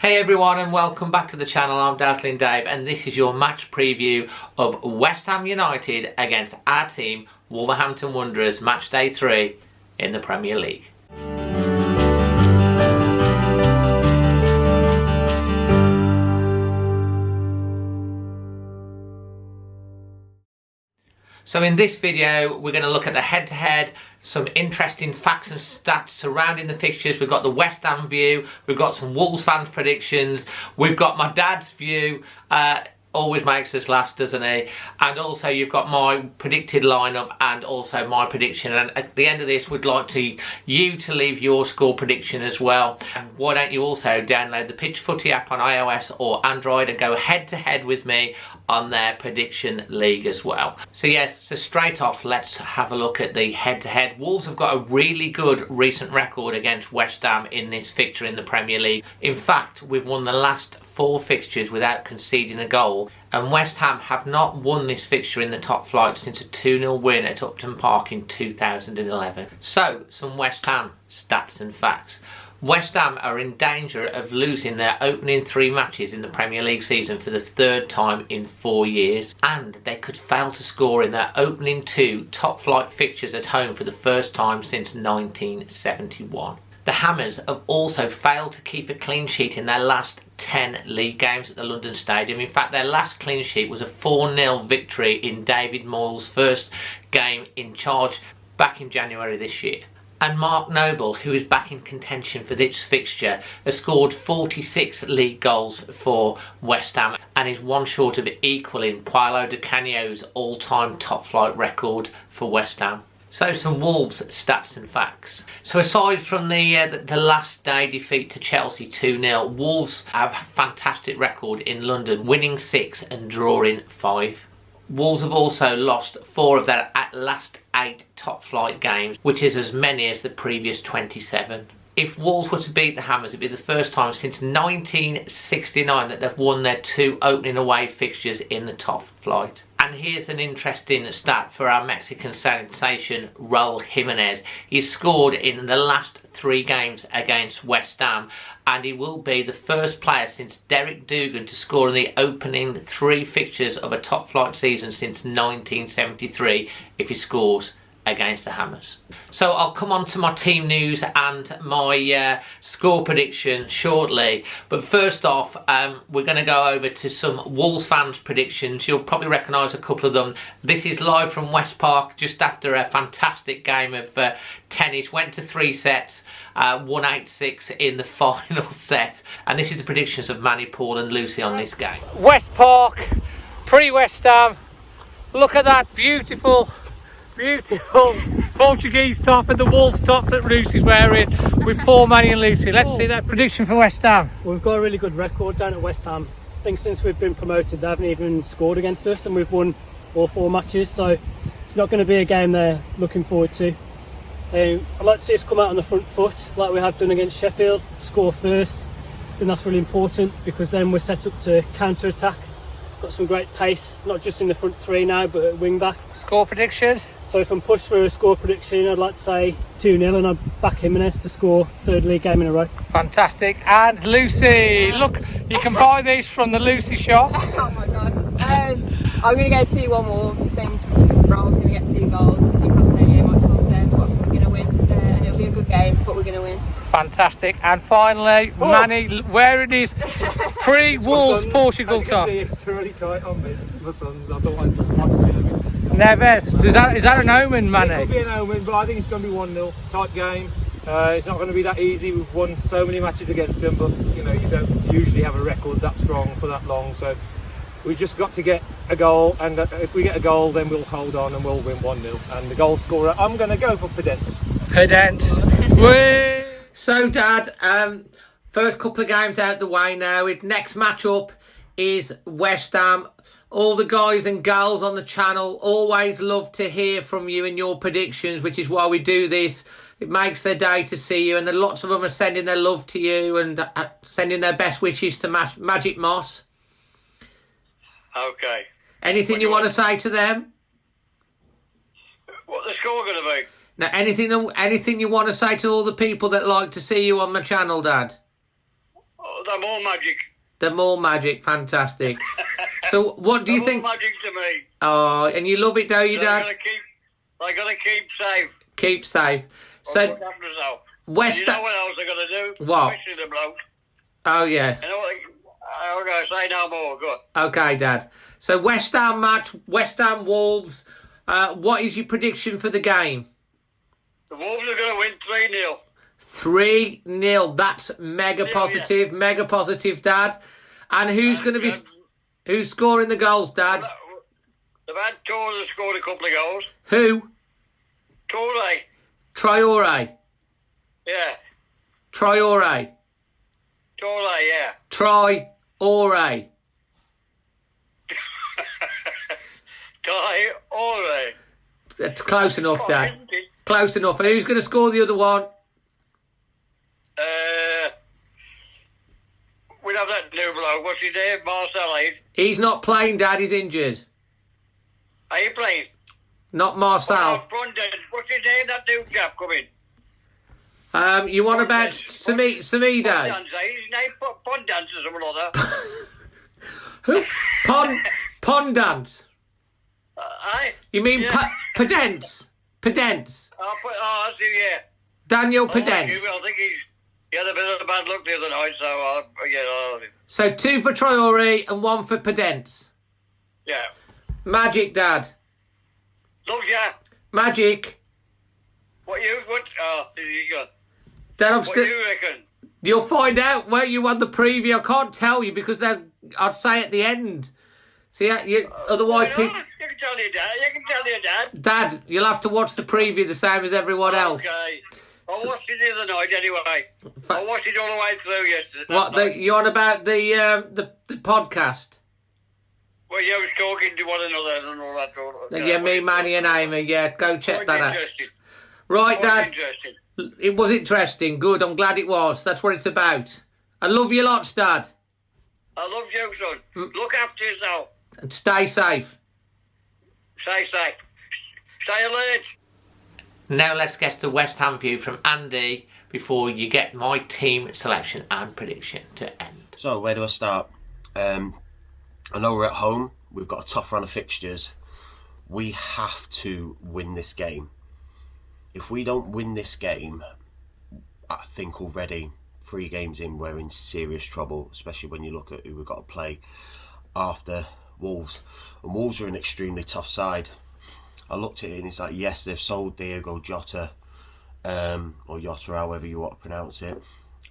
Hey everyone, and welcome back to the channel. I'm Dazzling Dave, and this is your match preview of West Ham United against our team, Wolverhampton Wanderers, match day 3 in the Premier League. So in this video, we're going to look at the head-to-head, some interesting facts and stats surrounding the fixtures. We've got the West Ham view, we've got some Wolves fans' predictions, we've got my dad's view, always makes us laugh, doesn't he? And also you've got my predicted lineup and also my prediction. And at the end of this, we'd like you to leave your score prediction as well. And why don't you also download the Pitch Footy app on iOS or Android and go head-to-head with me on their prediction league as well. So yes, so straight off, let's have a look at the head-to-head. Wolves have got a really good recent record against West Ham in this fixture in the Premier League. In fact, we've won the last 4 fixtures without conceding a goal, and West Ham have not won this fixture in the top flight since a 2-0 win at Upton Park in 2011. So, some West Ham stats and facts. West Ham are in danger of losing their opening 3 matches in the Premier League season for the 3rd time in 4 years, and they could fail to score in their opening 2 top flight fixtures at home for the first time since 1971. The Hammers have also failed to keep a clean sheet in their last 10 league games at the London Stadium. In fact, their last clean sheet was a 4-0 victory in David Moyes' first game in charge back in January this year. And Mark Noble, who is back in contention for this fixture, has scored 46 league goals for West Ham and is one short of equaling Paolo Di Canio's all-time top-flight record for West Ham. So some Wolves stats and facts. So aside from the last day defeat to Chelsea 2-0, Wolves have a fantastic record in London, winning 6 and drawing 5. Wolves have also lost 4 of their last 8 top flight games, which is as many as the previous 27. If Wolves were to beat the Hammers, it'd be the first time since 1969 that they've won their 2 opening away fixtures in the top flight. And here's an interesting stat for our Mexican sensation, Raul Jimenez. He's scored in the last 3 games against West Ham, and he will be the first player since Derek Dugan to score in the opening 3 fixtures of a top flight season since 1973 if he scores against the Hammers. So I'll come on to my team news and my score prediction shortly, but first off we're going to go over to some Wolves fans predictions. You'll probably recognise a couple of them. This is live from West Park just after a fantastic game of tennis. Went to 3 sets, won 8-6 in the final set, and this is the predictions of Manny, Paul and Lucy on this game. West Park, pre-West Ham. Look at that beautiful Portuguese top and the Wolves top that Lucy's wearing with Paul, Manny and Lucy. Let's see that prediction for West Ham. We've got a really good record down at West Ham. I think since we've been promoted they haven't even scored against us, and we've won all 4 matches, so it's not going to be a game they're looking forward to. I'd like to see us come out on the front foot like we have done against Sheffield, score first. I think that's really important because then we're set up to counter-attack. Got some great pace, not just in the front 3 now, but at wing back. Score prediction? So if I'm pushed for a score prediction, I'd like to say 2-0, and I'd back Jimenez to score 3rd league game in a row. Fantastic. And Lucy, look, you can buy these from the Lucy shop. Oh my god. I'm going to go 2-1 Wolves. I think Raul's going to get 2 goals. I think Antonio might score for them, but we're going to win. And it'll be a good game, but we're going to win. Fantastic. And finally, Manny wearing his pre-Wolves Portugal top. It's really tight on me. My sons, I don't want to. Never. Is that an omen, Manny? It could be an omen, but I think it's going to be 1-0. Tight game. It's not going to be that easy. We've won so many matches against them, but you know, you don't usually have a record that strong for that long. So we've just got to get a goal, and if we get a goal, then we'll hold on and we'll win 1-0. And the goal scorer, I'm going to go for Pedence. So, Dad, first couple of games out the way now. Next match up is West Ham. All the guys and girls on the channel always love to hear from you and your predictions, which is why we do this. It makes their day to see you, and lots of them are sending their love to you and sending their best wishes to Magic Moss. Okay. Anything you want to say to them? What the score going to be? Now, anything you want to say to all the people that like to see you on my channel, Dad? They're more magic. They're more magic. Fantastic. So what do you think? More magic to me. Oh, and you love it, don't you, Dad? They gotta keep safe. Keep safe. So What happens now? West. You know what else they're gonna do? What? Especially the bloke. Oh yeah. You know what? I'm gonna say no more. Go on. Okay, Dad. So West Ham match, West Ham Wolves. What is your prediction for the game? The Wolves are gonna win 3-0. 3-0. That's mega positive. Yeah. Mega positive, Dad. And who's scoring the goals, Dad? They've had Torres scored a couple of goals. Who? Torre. Traore. Yeah. Traore. Torre, yeah. Traore. Torre. That's close enough, Oh, Dad. isn't it? Close enough. And who's going to score the other one? We'll have that new bloke. What's his name? Marcel, He's not playing, Dad. He's injured. Are you playing? Not Marcel. What's his name? That new chap coming. You want about Semedo? His name Pondance or something like that. Who? Pondance. Aye? You mean Yeah. Pedence? Pedence. I see, yeah. Daniel I like Pedence. him. I think he had a bit of bad luck the other night, so I love him. So 2 for Traore and 1 for Pedence. Yeah. Magic, Dad. Loves ya. Magic. What you go? Dad, I'm What still. you reckon? You'll find out where you won the preview. I can't tell you because I'd say at the end. See, otherwise, Why people. not? You can tell your dad. You can tell your dad. Dad, you'll have to watch the preview the same as everyone else. Okay. I watched it the other night anyway. I watched it all the way through yesterday. What you on about the podcast? Well, you was talking to one another and all that. Yeah, me, Manny, and Amy. Yeah, go check Quite that out. interesting. Right, Quite Dad. interesting. It was interesting. Good. I'm glad it was. That's what it's about. I love you lots, Dad. I love you, son. Look after yourself. And stay safe. Stay safe. Stay alert. Now let's get to West Ham view from Andy before you get my team selection and prediction to end. So where do I start? I know we're at home. We've got a tough run of fixtures. We have to win this game. If we don't win this game, I think already 3 games in we're in serious trouble, especially when you look at who we've got to play after Wolves. And Wolves are an extremely tough side. I looked at it and it's like, yes, they've sold Diogo Jota, or Jota, however you want to pronounce it,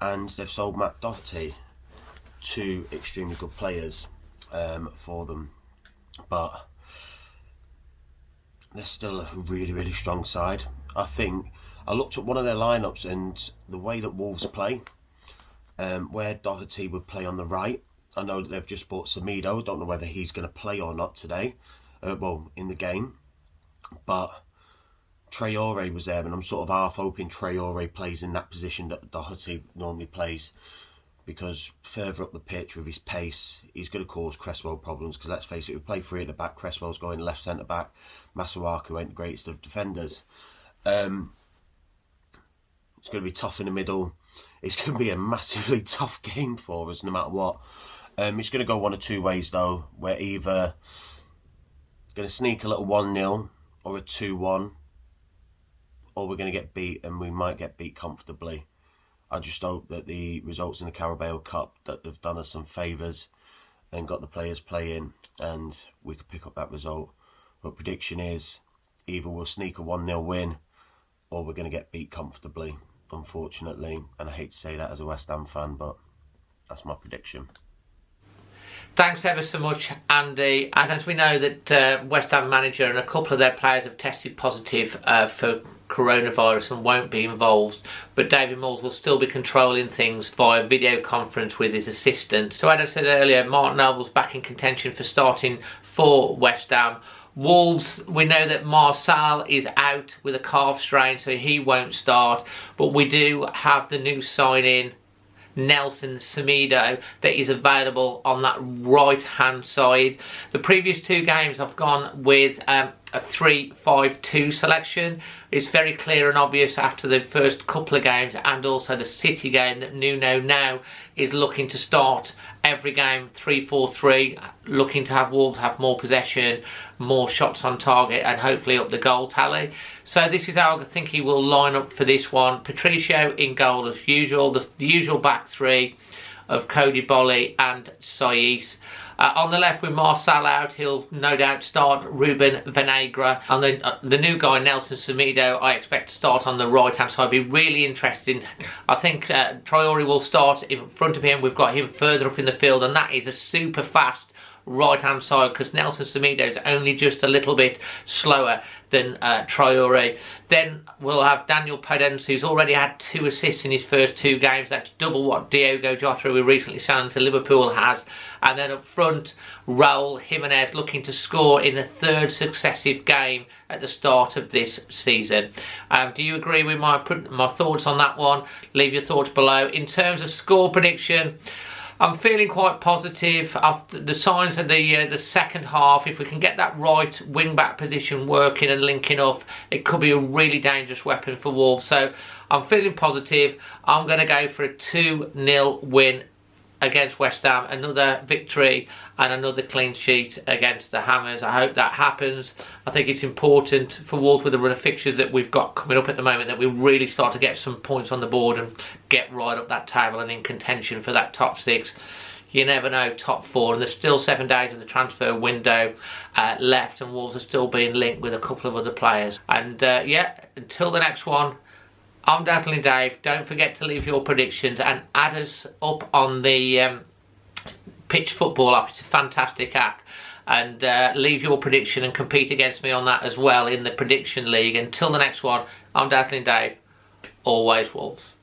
and they've sold Matt Doherty, 2 extremely good players for them. But they're still a really, really strong side. I think I looked at one of their lineups and the way that Wolves play, where Doherty would play on the right. I know that they've just bought Semedo. Don't know whether he's going to play or not today, in the game. But Traore was there, and I'm sort of half hoping Traore plays in that position that Doherty normally plays, because further up the pitch with his pace, he's going to cause Cresswell problems. Because let's face it, we play 3 at the back, Cresswell's going left centre back, Masuaku ain't the greatest of defenders. It's going to be tough in the middle. It's going to be a massively tough game for us no matter what. It's going to go one of 2 ways though. We're either going to sneak a little 1-0 or a 2-1, or we're going to get beat, and we might get beat comfortably. I just hope that the results in the Carabao Cup, that they've done us some favours and got the players playing, and we could pick up that result. But prediction is either we'll sneak a 1-0 win, or we're going to get beat comfortably, unfortunately. And I hate to say that as a West Ham fan, but that's my prediction. Thanks ever so much, Andy. And as we know that West Ham manager and a couple of their players have tested positive for coronavirus and won't be involved, but David Moyes will still be controlling things via video conference with his assistant. So as I said earlier, Mark Noble's back in contention for starting for West Ham. Wolves, we know that Marcel is out with a calf strain, so he won't start, but we do have the new signing Nelson Semedo that is available on that right hand side. The previous 2 games I've gone with a 3-5-2 selection. It's very clear and obvious after the first couple of games, and also the City game, that Nuno now is looking to start every game 3-4-3, looking to have Wolves have more possession, more shots on target, and hopefully up the goal tally. So this is how I think he will line up for this one. Patricio in goal as usual, the usual back three of Cody Bolly and Saiss. On the left with Marcel out, he'll no doubt start Ruben Venegra. And the new guy, Nelson Semedo, I expect to start on the right-hand side. It'll be really interesting. I think Traore will start in front of him. We've got him further up in the field, and that is a super fast right-hand side because Nelson Semedo is only just a little bit slower than Traore. Then we'll have Daniel Podence, who's already had 2 assists in his first 2 games. That's double what Diogo Jota, we recently signed to Liverpool, has. And then up front, Raul Jimenez looking to score in the 3rd successive game at the start of this season. Do you agree with my thoughts on that one? Leave your thoughts below. In terms of score prediction, I'm feeling quite positive. The signs of the second half, if we can get that right wing-back position working and linking up, it could be a really dangerous weapon for Wolves. So I'm feeling positive. I'm going to go for a 2-0 win against West Ham, another victory and another clean sheet against the Hammers. I hope that happens. I think it's important for Wolves with the run of fixtures that we've got coming up at the moment that we really start to get some points on the board and get right up that table and in contention for that top 6. You never know, top 4, and there's still 7 days of the transfer window left, and Wolves are still being linked with a couple of other players. And yeah, until the next one, I'm Dazzling Dave. Don't forget to leave your predictions and add us up on the Pitch Football app. It's a fantastic app. And leave your prediction and compete against me on that as well in the prediction league. Until the next one, I'm Dazzling Dave. Always Wolves.